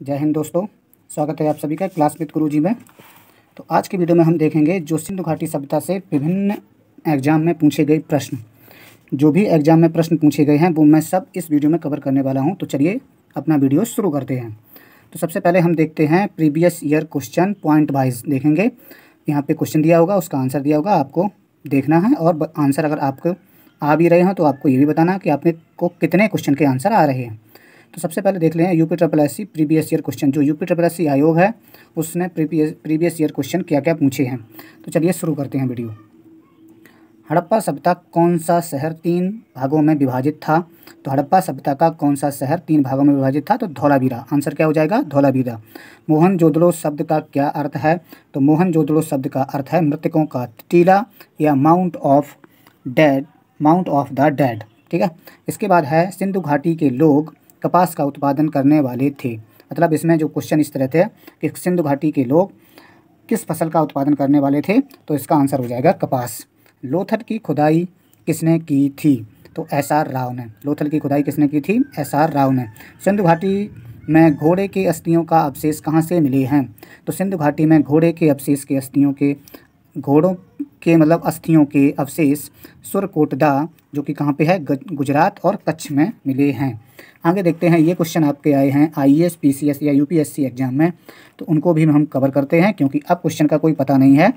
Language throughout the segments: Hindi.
जय हिंद दोस्तों, स्वागत है आप सभी का क्लासमेट गुरुजी में। तो आज की वीडियो में हम देखेंगे जो सिंधु घाटी सभ्यता से विभिन्न एग्जाम में पूछे गए प्रश्न। जो भी एग्जाम में प्रश्न पूछे गए हैं वो मैं सब इस वीडियो में कवर करने वाला हूं। तो चलिए अपना वीडियो शुरू करते हैं। तो सबसे पहले हम देखते हैं previous year question point wise देखेंगे। यहाँ पे क्वेश्चन दिया होगा, उसका आंसर दिया होगा, आपको देखना है। और आंसर अगर आपको आ भी रहे हो तो आपको ये भी बताना कि आपने को कितने क्वेश्चन के आंसर आ रहे हैं। तो सबसे पहले देख लें UPSSC प्रीवियस ईयर क्वेश्चन। जो UPSSC आयोग है उसने प्रीवियस ईयर क्वेश्चन क्या क्या पूछे हैं। तो चलिए शुरू करते हैं वीडियो। हड़प्पा सभ्यता कौन सा शहर 3 भागों में विभाजित था? तो हड़प्पा सभ्यता का कौन सा शहर 3 भागों में विभाजित था? तो धौलावीरा। आंसर क्या हो जाएगा? धौलावीरा। मोहनजोदड़ो शब्द का क्या अर्थ है? तो मोहनजोदड़ो शब्द का अर्थ है मृतकों का टीला या माउंट ऑफ द डेड। ठीक है। इसके बाद है सिंधु घाटी के लोग कपास का उत्पादन करने वाले थे। मतलब इसमें जो क्वेश्चन इस तरह थे कि सिंधु घाटी के लोग किस फसल का उत्पादन करने वाले थे? तो इसका आंसर हो जाएगा कपास। लोथल की खुदाई किसने की थी? तो SR राव ने। लोथल की खुदाई किसने की थी? SR राव ने। सिंधु घाटी में घोड़े के अस्थियों का अवशेष कहाँ से मिले हैं? तो सिंधु घाटी में घोड़े के अवशेष के अस्थियों के घोड़ों के मतलब अस्थियों के अवशेष सुरकोटदा जो कि कहाँ पे है? गुजरात और कच्छ में मिले हैं। आगे देखते हैं, ये क्वेश्चन आपके आए हैं IAS PCS या UPSC एग्जाम में, तो उनको भी हम कवर करते हैं क्योंकि अब क्वेश्चन का कोई पता नहीं है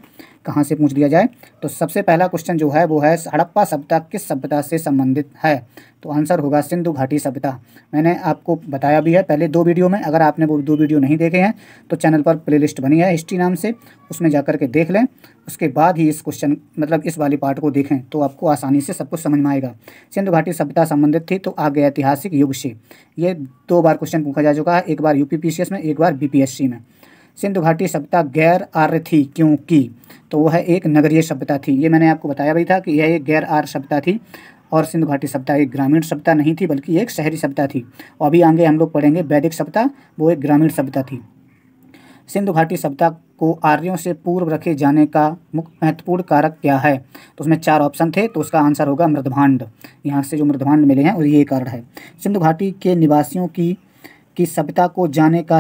कहाँ से पूछ लिया जाए। तो सबसे पहला क्वेश्चन जो है वो है हड़प्पा सभ्यता किस सभ्यता से संबंधित है? तो आंसर होगा सिंधु घाटी सभ्यता। मैंने आपको बताया भी है पहले 2 वीडियो में। अगर आपने वो 2 वीडियो नहीं देखे हैं तो चैनल पर प्लेलिस्ट बनी है हिस्ट्री नाम से, उसमें जाकर के देख लें। उसके बाद ही इस क्वेश्चन मतलब इस वाली पार्ट को देखें तो आपको आसानी से सब कुछ समझ में आएगा। सिंधु घाटी सभ्यता संबंधित थी तो आगे ऐतिहासिक युग से। ये 2 बार क्वेश्चन पूछा जा चुका है, एक बार UPPCS में, एक बार BPSC में। सिंधु घाटी सभ्यता गैर आर्य थी क्योंकि? तो वह एक नगरीय सभ्यता थी। ये मैंने आपको बताया भी था कि यह एक गैर आर्य सभ्यता थी और सिंधु घाटी सभ्यता एक ग्रामीण सभ्यता नहीं थी बल्कि एक शहरी सभ्यता थी। और अभी आगे हम लोग पढ़ेंगे वैदिक सभ्यता, वो एक ग्रामीण सभ्यता थी। सिंधु घाटी सभ्यता को आर्यों से पूर्व रखे जाने का मुख्य महत्वपूर्ण कारक क्या है? तो उसमें 4 ऑप्शन थे तो उसका आंसर होगा मृदभांड। यहाँ से जो मृदभांड मिले हैं और ये कारण है। सिंधु घाटी के निवासियों की सभ्यता को जानने का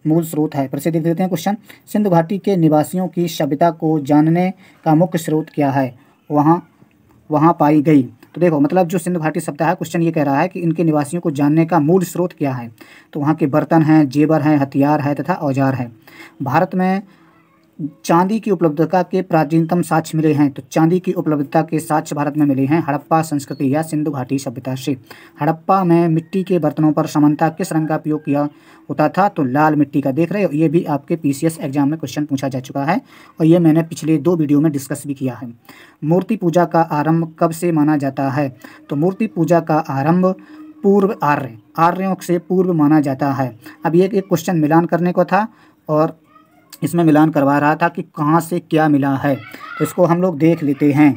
मूल स्रोत है। फिर से देख लेते हैं क्वेश्चन। सिंधु घाटी के निवासियों की सभ्यता को जानने का मुख्य स्रोत क्या है? वहाँ पाई गई। तो देखो मतलब जो सिंधु घाटी सभ्यता है, क्वेश्चन ये कह रहा है कि इनके निवासियों को जानने का मूल स्रोत क्या है? तो वहाँ के बर्तन हैं, जेवर हैं, हथियार है तथा औजार है। भारत में चांदी की उपलब्धता के प्राचीनतम साक्ष्य मिले हैं। तो चांदी की उपलब्धता के साक्ष्य भारत में मिले हैं हड़प्पा संस्कृति या सिंधु घाटी सभ्यता से। हड़प्पा में मिट्टी के बर्तनों पर सामान्यतः किस रंग का उपयोग किया होता था? तो लाल मिट्टी का। देख रहे हो, ये भी आपके PCS एग्जाम में क्वेश्चन पूछा जा चुका है और ये मैंने पिछले 2 वीडियो में डिस्कस भी किया है। मूर्ति पूजा का आरंभ कब से माना जाता है? तो मूर्ति पूजा का आरंभ पूर्व आर्यों से पूर्व माना जाता है। अब ये एक क्वेश्चन मिलान करने को था और इसमें मिलान करवा रहा था कि कहाँ से क्या मिला है। तो इसको हम लोग देख लेते हैं।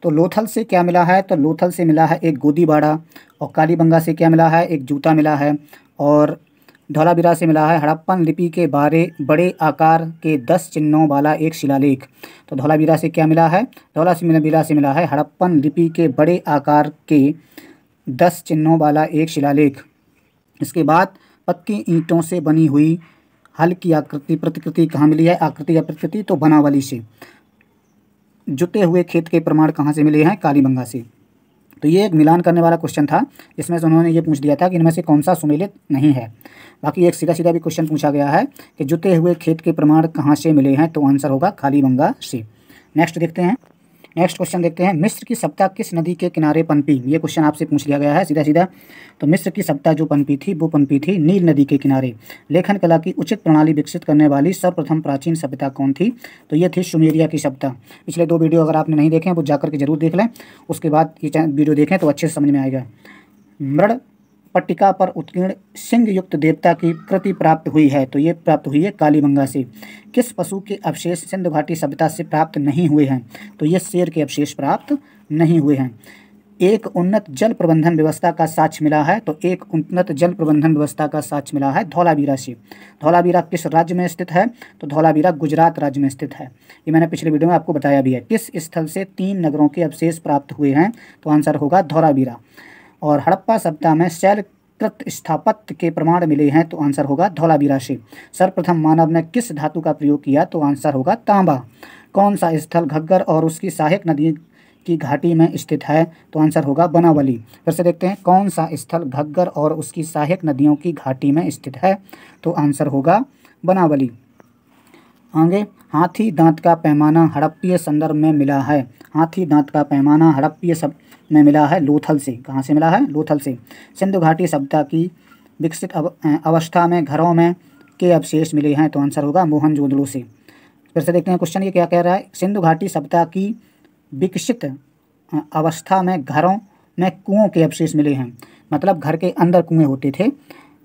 तो लोथल से क्या मिला है? तो लोथल से मिला है एक गोदीबाड़ा। और कालीबंगा से क्या मिला है? एक जूता मिला है। और धौलावीरा से मिला है हड़प्पन लिपि के बड़े आकार के 10 चिन्हों वाला एक शिलालेख। तो धौलावीरा से क्या मिला है? धौलावीरा से मिला है हड़प्पन लिपि के बड़े आकार के 10 चिन्हों वाला एक शिलालेख। इसके बाद पक्की ईंटों से बनी हुई हल की प्रतिकृति कहाँ मिली है? आकृति या प्रतिकृति? तो बनावली से। जुते हुए खेत के प्रमाण कहाँ से मिले हैं? कालीबंगा से। तो ये एक मिलान करने वाला क्वेश्चन था। इसमें से उन्होंने ये पूछ दिया था कि इनमें से कौन सा सुमेलित नहीं है। बाकी एक सीधा सीधा भी क्वेश्चन पूछा गया है कि जुते हुए खेत के प्रमाण कहाँ से मिले हैं? तो आंसर होगा कालीबंगा से। नेक्स्ट देखते हैं। नेक्स्ट क्वेश्चन देखते हैं। मिस्र की सभ्यता किस नदी के किनारे पनपी? ये क्वेश्चन आपसे पूछ लिया गया है सीधा सीधा। तो मिस्र की सभ्यता जो पनपी थी वो पनपी थी नील नदी के किनारे। लेखन कला की उचित प्रणाली विकसित करने वाली सर्वप्रथम प्राचीन सभ्यता कौन थी? तो ये थी सुमेरिया की सभ्यता। पिछले 2 वीडियो अगर आपने नहीं देखे हैं वो जाकर के जरूर देख लें, उसके बाद ये वीडियो देखें तो अच्छे से समझ में आएगा। मृड पट्टिका पर उत्कीर्ण सिंह युक्त देवता की कृति प्राप्त हुई है। तो ये प्राप्त हुई है कालीबंगा से। किस पशु के अवशेष सिंधु घाटी सभ्यता से प्राप्त नहीं हुए हैं? तो ये शेर के अवशेष प्राप्त नहीं हुए हैं। एक उन्नत जल प्रबंधन व्यवस्था का साक्ष्य मिला है। तो एक उन्नत जल प्रबंधन व्यवस्था का साक्ष्य मिला है धौलावीरा से। धौलावीरा किस राज्य में स्थित है? तो धौलावीरा गुजरात राज्य में स्थित है। ये मैंने पिछले वीडियो में आपको बताया भी है। किस स्थल से 3 नगरों के अवशेष प्राप्त हुए हैं? तो आंसर होगा धौलावीरा। और हड़प्पा सभ्यता में शैल कृत स्थापत्य के प्रमाण मिले हैं? तो आंसर होगा धौलावीरा से। सर्वप्रथम मानव ने किस धातु का प्रयोग किया? तो आंसर होगा तांबा। कौन सा स्थल घग्गर और उसकी सहायक नदी की घाटी में स्थित है? तो आंसर होगा बनावली। फिर से देखते हैं, कौन सा स्थल घग्गर और उसकी सहायक नदियों की घाटी में स्थित है? तो आंसर होगा बनावली। आगे, हाथी दांत का पैमाना हड़प्पीय संदर्भ में मिला है। हाथी दांत का पैमाना हड़प्पीय में मिला है लोथल से। कहाँ से मिला है? लोथल से। सिंधु घाटी सभ्यता की विकसित अवस्था में घरों में के अवशेष मिले हैं? तो आंसर होगा मोहनजोदड़ो से। फिर से देखते हैं क्वेश्चन ये क्या कह रहा है। सिंधु घाटी सभ्यता की विकसित अवस्था में घरों में कुओं के अवशेष मिले हैं, मतलब घर के अंदर कुएं होते थे।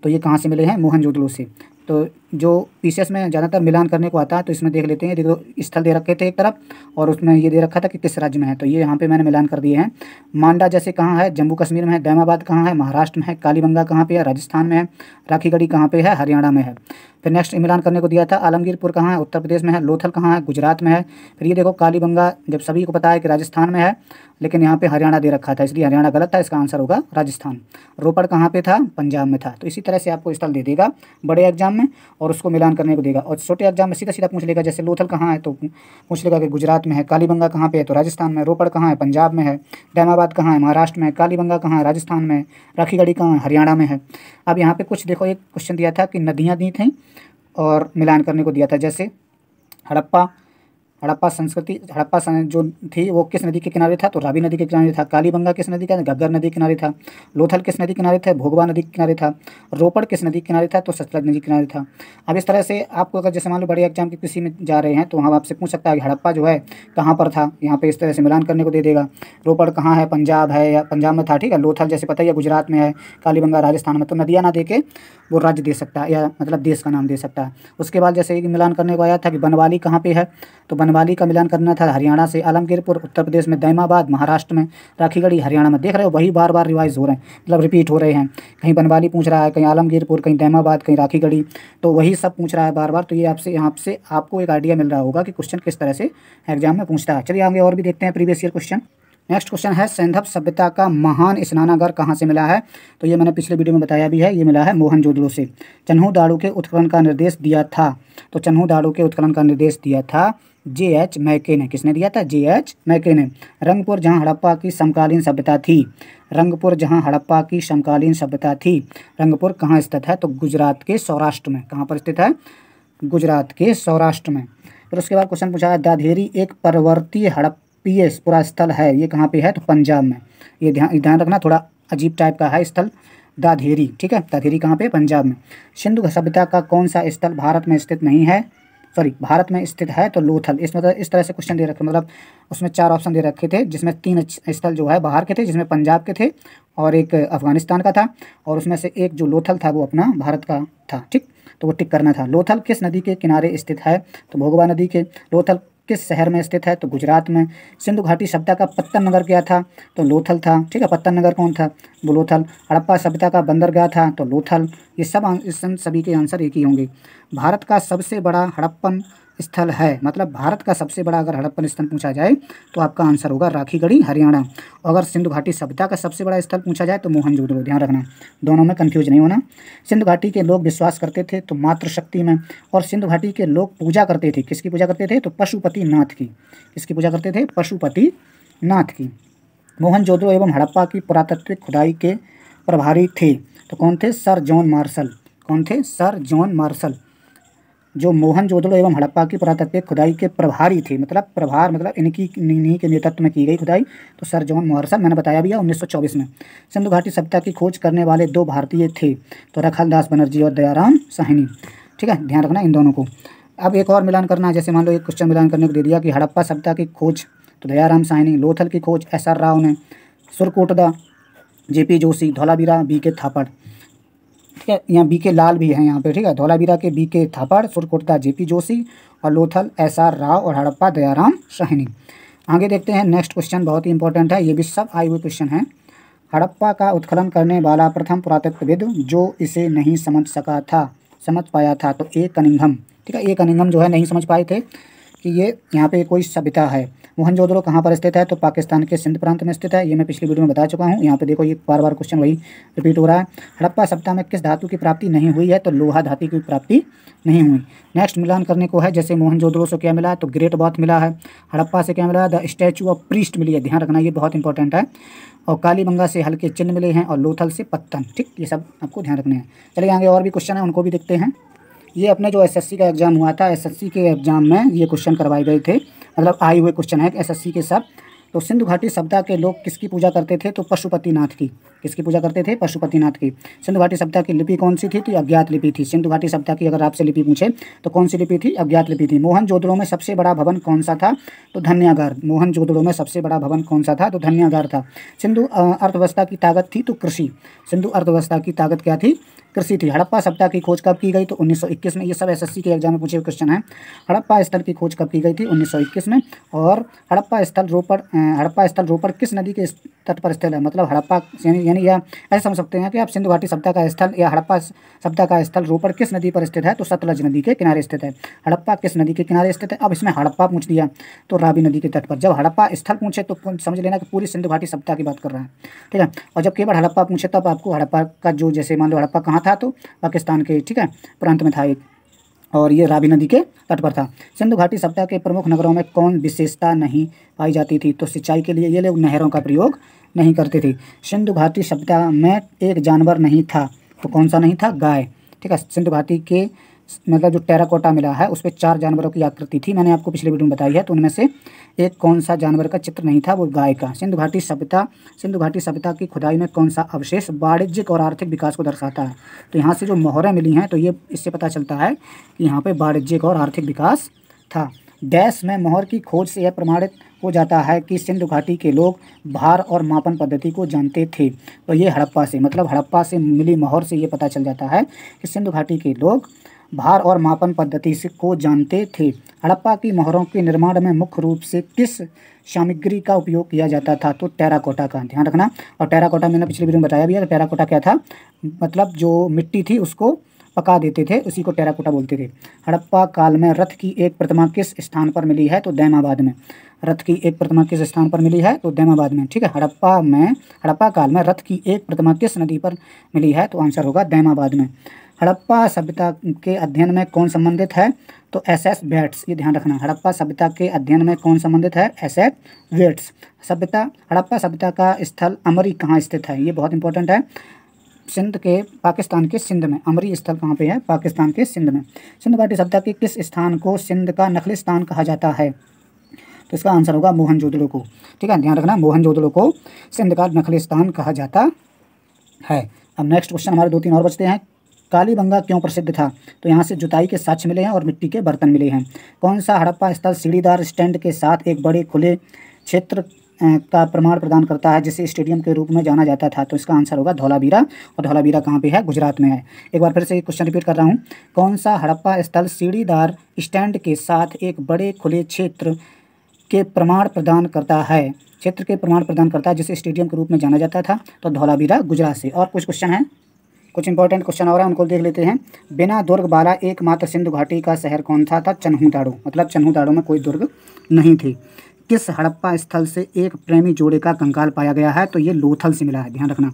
तो ये कहाँ से मिले हैं? मोहनजोदड़ो से। तो जो पीसीएस में ज़्यादातर मिलान करने को आता है, तो इसमें देख लेते हैं। देखो, स्थल दे रखे थे एक तरफ और उसमें ये दे रखा था कि किस राज्य में है, तो ये यहाँ पे मैंने मिलान कर दिए हैं। मांडा जैसे कहाँ है? जम्मू कश्मीर में है। दैमाबाद कहाँ है? महाराष्ट्र में है। कालीबंगा कहाँ पे है? राजस्थान में है। राखीगढ़ी कहाँ पे है? हरियाणा में है। फिर नेक्स्ट मिलान करने को दिया था, आलमगीरपुर कहाँ है? उत्तर प्रदेश में है। लोथल कहाँ है? गुजरात में है। फिर ये देखो, कालीबंगा जब सभी को पता है कि राजस्थान में है, लेकिन यहाँ पे हरियाणा दे रखा था, इसलिए हरियाणा गलत था। इसका आंसर होगा राजस्थान। रोपड़ कहाँ पे था? पंजाब में था। तो इसी तरह से आपको स्थल दे देगा बड़े एग्जाम में और उसको मिलान करने को देगा, और छोटे एग्जाम में सीधा सीधा पूछ लेगा। जैसे लोथल कहाँ है? तो पूछ लेगा कि गुजरात में है। कालीबंगा कहाँ पे है? तो राजस्थान में। रोपड़ कहाँ है? पंजाब में है। दैमाबाद कहाँ है? महाराष्ट्र में है। कालीबंगा कहाँ है? राजस्थान में है। राखीगढ़ी कहाँ है? हरियाणा में है। अब यहाँ पे कुछ देखो, एक क्वेश्चन दिया था कि नदियाँ दी थी और मिलान करने को दिया था। जैसे हड़प्पा संस्कृति, जो थी वो किस नदी के किनारे था? तो रावी नदी के किनारे था। कालीबंगा किस नदी का? घग्गर नदी के किनारे था। लोथल किस नदी के किनारे था? भोगवा नदी के किनारे था। रोपड़ किस नदी के किनारे था? तो सतलज नदी के किनारे था। अब इस तरह से आपको अगर जैसे मान लो बड़े एग्जाम की किसी में जा रहे हैं, तो वहाँ आपसे पूछ सकता है कि हड़प्पा जो है कहाँ पर था। यहाँ पे इस तरह से मिलान करने को दे देगा। रोपड़ कहाँ है? पंजाब है या पंजाब में था, ठीक है। लोथल जैसे पता ही है गुजरात में है। कालीबंगा राजस्थान में। तो नदियाँ ना दे के वो राज्य दे सकता है, या मतलब देश का नाम दे सकता है। उसके बाद जैसे मिलान करने को आया था कि बनवाली कहाँ पे है, तो बनवाली का मिलान करना था हरियाणा से। आलमगीरपुर उत्तर प्रदेश में। दैमाबाद महाराष्ट्र में। राखीगढ़ी हरियाणा में। देख रहे हो, वही बार बार रिवाइज हो रहे हैं, मतलब रिपीट हो रहे हैं। कहीं बनवाली पूछ रहा है, कहीं आलमगीरपुर, कहीं दैमाबाद, कहीं राखीगढ़ी, तो वही सब पूछ रहा है बार बार। तो ये आपसे यहाँ से आपको एक आइडिया मिल रहा होगा कि क्वेश्चन किस तरह से एग्जाम में पूछता है। चलिए आगे और भी देखते हैं previous year question. Next question है, सैंधव सभ्यता का महान स्नानागार कहाँ से मिला है? तो ये मैंने पिछले वीडियो में बताया भी है, ये मिला है मोहनजोदड़ो से। चन्हू दाड़ू के उत्खनन का निर्देश दिया था, तो चन्हू दाड़ू के उत्खनन का निर्देश दिया था J.H. मैके ने। किसने दिया था? J.H. मैके ने। रंगपुर जहाँ हड़प्पा की समकालीन सभ्यता थी, रंगपुर जहाँ हड़प्पा की समकालीन सभ्यता थी, रंगपुर कहाँ स्थित है? तो गुजरात के सौराष्ट्र में। कहाँ पर स्थित है? गुजरात के सौराष्ट्र में। फिर उसके बाद क्वेश्चन पूछा है, दाधेरी एक पर्वतीय हड़प्पीय पुरा स्थल है, ये कहाँ पे है? तो पंजाब में। ये ध्यान रखना, थोड़ा अजीब टाइप का है स्थल, दाधेरी, ठीक है। दाधेरी कहाँ पे? पंजाब में। सिंधु सभ्यता का कौन सा स्थल भारत में स्थित नहीं है, भारत में स्थित है? तो लोथल। इस मतलब इस तरह से क्वेश्चन दे रखे, मतलब उसमें 4 ऑप्शन दे रखे थे, जिसमें 3 स्थल जो है बाहर के थे, जिसमें पंजाब के थे और एक अफगानिस्तान का था, और उसमें से एक जो लोथल था वो अपना भारत का था, ठीक। तो वो टिक करना था। लोथल किस नदी के किनारे स्थित है? तो भोगवा नदी के। लोथल किस शहर में स्थित है? तो गुजरात में। सिंधु घाटी सभ्यता का पत्तन नगर क्या था? तो लोथल था, ठीक है। पत्तन नगर कौन था? वो लोथल। हड़प्पा सभ्यता का बंदरगाह था, तो लोथल। ये सब सभी के आंसर एक ही होंगे। भारत का सबसे बड़ा हड़प्पन स्थल है, मतलब भारत का सबसे बड़ा अगर हड़प्पन स्थल पूछा जाए तो आपका आंसर होगा राखीगढ़ी हरियाणा। अगर सिंधु घाटी सभ्यता का सबसे बड़ा स्थल पूछा जाए तो मोहनजोदड़ो। ध्यान रखना, दोनों में कंफ्यूज नहीं होना। सिंधु घाटी के लोग विश्वास करते थे तो मातृशक्ति में, और सिंधु घाटी के लोग पूजा करते थे, किसकी पूजा करते थे? तो पशुपति नाथ की। किसकी पूजा करते थे? पशुपति नाथ की। मोहनजोदड़ो एवं हड़प्पा की पुरातत्विक खुदाई के प्रभारी थे, तो कौन थे? Sir John Marshall. कौन थे? Sir John Marshall. जो मोहनजोदड़ो एवं हड़प्पा की पुरातत्विक खुदाई के प्रभारी थे, मतलब प्रभार मतलब इन्हीं के नेतृत्व में की गई खुदाई, तो सर जॉन मार्शल। मैंने बताया भी है 1924 में। सिंधु घाटी सभ्यता की खोज करने वाले 2 भारतीय थे, तो रखलदास बनर्जी और दयाराम साहनी, ठीक है। ध्यान रखना इन दोनों को। अब एक और मिलान करना है, जैसे मान लो एक क्वेश्चन मिलान करने को दे दिया कि हड़प्पा सभ्यता की खोज तो दयाराम साहनी, लोथल की खोज SR राव ने, सुरकोटदा JP जोशी, धौलावीरा BK थापड़, ठीक है। यहाँ BK लाल भी है यहाँ पे, ठीक है। धौलावीरा के BK थापड़, सुरकोटदा JP जोशी और लोथल SR राव और हड़प्पा दयाराम साहनी। आगे देखते हैं नेक्स्ट क्वेश्चन, बहुत ही इंपॉर्टेंट है, ये भी सब आए हुए क्वेश्चन हैं। हड़प्पा का उत्खनन करने वाला प्रथम पुरातत्वविद जो इसे नहीं समझ पाया था, तो A कनिंघम, ठीक है। A कनिंघम जो है नहीं समझ पाए थे कि ये यहाँ पे कोई सभ्यता है, मोहनजोदड़ो कहाँ पर स्थित है? तो पाकिस्तान के सिंध प्रांत में स्थित है। ये मैं पिछली वीडियो में बता चुका हूँ। यहाँ पे देखो ये बार बार क्वेश्चन वही रिपीट हो रहा है। हड़प्पा सभ्यता में किस धातु की प्राप्ति नहीं हुई है? तो लोहा धातु की प्राप्ति नहीं हुई। नेक्स्ट मिलान करने को है, जैसे मोहनजोदड़ो से क्या मिला है? तो ग्रेट बाथ मिला है। हड़प्पा से क्या मिला है? द स्टैचू ऑफ प्रीस्ट मिली है, ध्यान रखना ये बहुत इंपॉर्टेंट है। और कालीबंगा से हल्के चिन्ह मिले हैं और लोथल से पत्तन। ठीक, ये सब आपको ध्यान रखने हैं। चलिए आगे और भी क्वेश्चन है, उनको भी देखते हैं। ये अपने जो एसएससी का एग्जाम हुआ था, एसएससी के एग्जाम में ये क्वेश्चन करवाए गए थे, मतलब आए हुए क्वेश्चन है एसएससी के सब। तो सिंधु घाटी सभ्यता के लोग किसकी पूजा करते थे? तो पशुपतिनाथ की। किसकी पूजा करते थे? पशुपतिनाथ की। सिंधु घाटी सभ्यता की लिपि कौन सी थी? तो अज्ञात लिपि थी। सिंधु घाटी सभ्यता की अगर आपसे लिपि पूछे तो कौन सी लिपि थी? अज्ञात लिपि थी। मोहनजोदड़ो में सबसे बड़ा भवन कौन सा था? तो धन्यागार। मोहनजोदड़ो में सबसे बड़ा भवन कौन सा था? तो धन्यागार था। सिंधु अर्थव्यवस्था की ताकत थी? तो कृषि। सिंधु अर्थव्यवस्था की ताकत क्या थी? कृषि थी। हड़प्पा सभ्यता की खोज कब की गई? तो 1921 में। ये सब एसएससी के एग्जाम में पूछे हुए क्वेश्चन है। हड़प्पा स्थल की खोज कब की गई थी? 1921 में। और हड़प्पा स्थल रोपड़ किस नदी के तट पर स्थित है? मतलब हड़प्पा यानी या ऐसे समझ सकते हैं कि आप सिंधु घाटी सभ्यता का स्थल या हड़प्पा सभ्यता का स्थल रोपड़ किस नदी पर स्थित है? तो सतलज नदी के किनारे स्थित है। हड़प्पा किस नदी के किनारे स्थित है? अब इसमें हड़प्पा पूछ दिया तो रावी नदी के तट पर। जब हड़प्पा स्थल पूछे तो समझ लेना कि पूरी सिंधु घाटी सभ्यता की बात कर रहा है, ठीक है। और जब केवल हड़प्पा पूछे तब आपको हड़प्पा का जो, जैसे मान लो हड़प्पा कहाँ था? तो पाकिस्तान के, ठीक है, प्रांत में था एक, और ये रावी नदी के तट पर था। सिंधु घाटी सभ्यता के प्रमुख नगरों में कौन विशेषता नहीं पाई जाती थी? तो सिंचाई के लिए ये लोग नहरों का प्रयोग नहीं करते थे। सिंधु घाटी सभ्यता में एक जानवर नहीं था, तो कौन सा नहीं था? गाय, ठीक है। सिंधु घाटी के मतलब जो टेराकोटा मिला है उस पर 4 जानवरों की आकृति थी, मैंने आपको पिछले वीडियो में बताई है। तो उनमें से एक कौन सा जानवर का चित्र नहीं था? वो गाय का। सिंधु घाटी सभ्यता की खुदाई में कौन सा अवशेष वाणिज्यिक और आर्थिक विकास को दर्शाता है? तो यहाँ से जो मोहरें मिली हैं तो ये इससे पता चलता है कि यहाँ पे वाणिज्यिक और आर्थिक विकास था। डैश में मोहर की खोज से यह प्रमाणित हो जाता है कि सिंधु घाटी के लोग भार और मापन पद्धति को जानते थे। तो ये हड़प्पा से, मतलब हड़प्पा से मिली मोहर से ये पता चल जाता है कि सिंधु घाटी के लोग भार और मापन पद्धति से को जानते थे। हड़प्पा की मोहरों के निर्माण में मुख्य रूप से किस सामग्री का उपयोग किया जाता था? तो टेराकोटा का, ध्यान रखना। और टेराकोटा मैंने पिछली वीडियो में बताया भी है। टेराकोटा क्या था? मतलब जो मिट्टी थी उसको पका देते थे, उसी को टेराकोटा बोलते थे। हड़प्पा काल में रथ की एक प्रतिमा किस स्थान पर मिली है? तो दैमाबाद में। रथ की एक प्रतिमा किस स्थान पर मिली है? तो दैमाबाद में, ठीक है। हड़प्पा काल में रथ की एक प्रतिमा किस नदी पर मिली है? तो आंसर होगा दैमाबाद में। हड़प्पा सभ्यता के अध्ययन में कौन संबंधित है? तो एस.एस. वेट्स, ये ध्यान रखना। हड़प्पा सभ्यता के अध्ययन में कौन संबंधित है? एस.एस. वेट्स। हड़प्पा सभ्यता का स्थल अमरी कहाँ स्थित है? ये बहुत इंपॉर्टेंट है। पाकिस्तान के सिंध में। अमरी स्थल कहाँ पे है? पाकिस्तान के सिंध में। सिंधु घाटी सभ्यता के किस स्थान को सिंध का नखलिस्तान कहा जाता है? तो इसका आंसर होगा मोहनजोदड़ो को, ठीक है, ध्यान रखना। मोहनजोदड़ो को सिंध का नखलिस्तान कहा जाता है। अब नेक्स्ट क्वेश्चन हमारे 2-3 और बचते हैं। कालीबंगा क्यों प्रसिद्ध था? तो यहाँ से जुताई के साक्ष्य मिले हैं और मिट्टी के बर्तन मिले हैं। कौन सा हड़प्पा स्थल सीढ़ीदार स्टैंड के साथ एक बड़े खुले क्षेत्र का प्रमाण प्रदान करता है जिसे स्टेडियम के रूप में जाना जाता था? तो इसका आंसर होगा धौलावीरा। और धौलावीरा कहाँ पे है? गुजरात में है। एक बार फिर से क्वेश्चन रिपीट कर रहा हूँ। कौन सा हड़प्पा स्थल सीढ़ीदार स्टैंड के साथ एक बड़े खुले क्षेत्र के प्रमाण प्रदान करता है? क्षेत्र के प्रमाण प्रदान करता है जिसे स्टेडियम के रूप में जाना जाता था? तो धौलावीरा गुजरात से। और कुछ क्वेश्चन हैं, कुछ इंपॉर्टेंट क्वेश्चन और हैं, उनको देख लेते हैं। बिना दुर्ग वाला एकमात्र सिंधु घाटी का शहर कौन सा था? चन्हुदाड़ो। मतलब चन्हुदाड़ो में कोई दुर्ग नहीं थी। किस हड़प्पा स्थल से एक प्रेमी जोड़े का कंकाल पाया गया है? तो ये लोथल से मिला है, ध्यान रखना।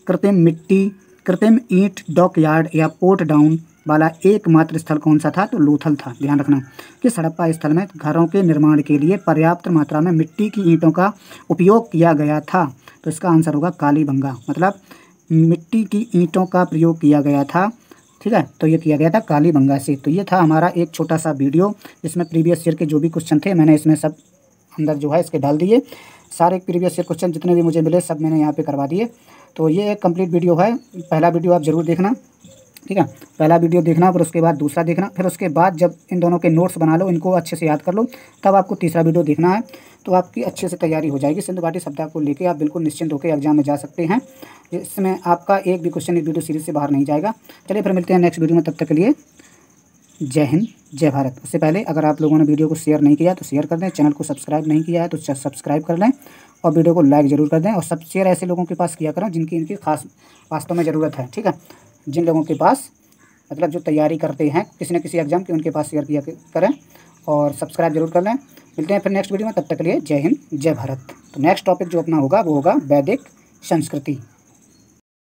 कृत्रिम ईंट डॉकयार्ड या पोर्ट डाउन वाला एकमात्र स्थल कौन सा था? तो लोथल था, ध्यान रखना। किस हड़प्पा स्थल में घरों के निर्माण के लिए पर्याप्त मात्रा में मिट्टी की ईंटों का उपयोग किया गया था? तो इसका आंसर होगा कालीबंगा। मतलब मिट्टी की ईंटों का प्रयोग किया गया था, ठीक है। तो ये किया गया था कालीबंगा से। तो ये था हमारा एक छोटा सा वीडियो जिसमें प्रीवियस ईयर के जो भी क्वेश्चन थे मैंने इसमें सब अंदर जो है इसके डाल दिए। सारे प्रीवियस ईयर क्वेश्चन जितने भी मुझे मिले सब मैंने यहाँ पे करवा दिए। तो ये एक कंप्लीट वीडियो है। पहला वीडियो आप ज़रूर देखना, ठीक है। पहला वीडियो देखना, फिर उसके बाद दूसरा देखना, फिर उसके बाद जब इन दोनों के नोट्स बना लो, इनको अच्छे से याद कर लो, तब आपको तीसरा वीडियो देखना है। तो आपकी अच्छे से तैयारी हो जाएगी। सिंधु घाटी सभ्यता को लेके आप बिल्कुल निश्चिंत होकर एग्जाम में जा सकते हैं। इसमें आपका एक भी क्वेश्चन इस वीडियो सीरीज से बाहर नहीं जाएगा। चलिए फिर मिलते हैं नेक्स्ट वीडियो में, तब तक के लिए जय हिंद जय भारत। उससे पहले अगर आप लोगों ने वीडियो को शेयर नहीं किया तो शेयर कर दें, चैनल को सब्सक्राइब नहीं किया है तो सब्सक्राइब कर लें और वीडियो को लाइक ज़रूर कर दें। और सब शेयर ऐसे लोगों के पास किया करें जिनकी इनकी खास वास्तव में ज़रूरत है, ठीक है। जिन लोगों के पास मतलब जो तैयारी करते हैं किसी न किसी एग्ज़ाम की, उनके पास शेयर किया करें और सब्सक्राइब जरूर कर लें। मिलते हैं फिर नेक्स्ट वीडियो में, तब तक के लिए जय हिंद जय भारत। तो नेक्स्ट टॉपिक जो अपना होगा वो होगा वैदिक संस्कृति।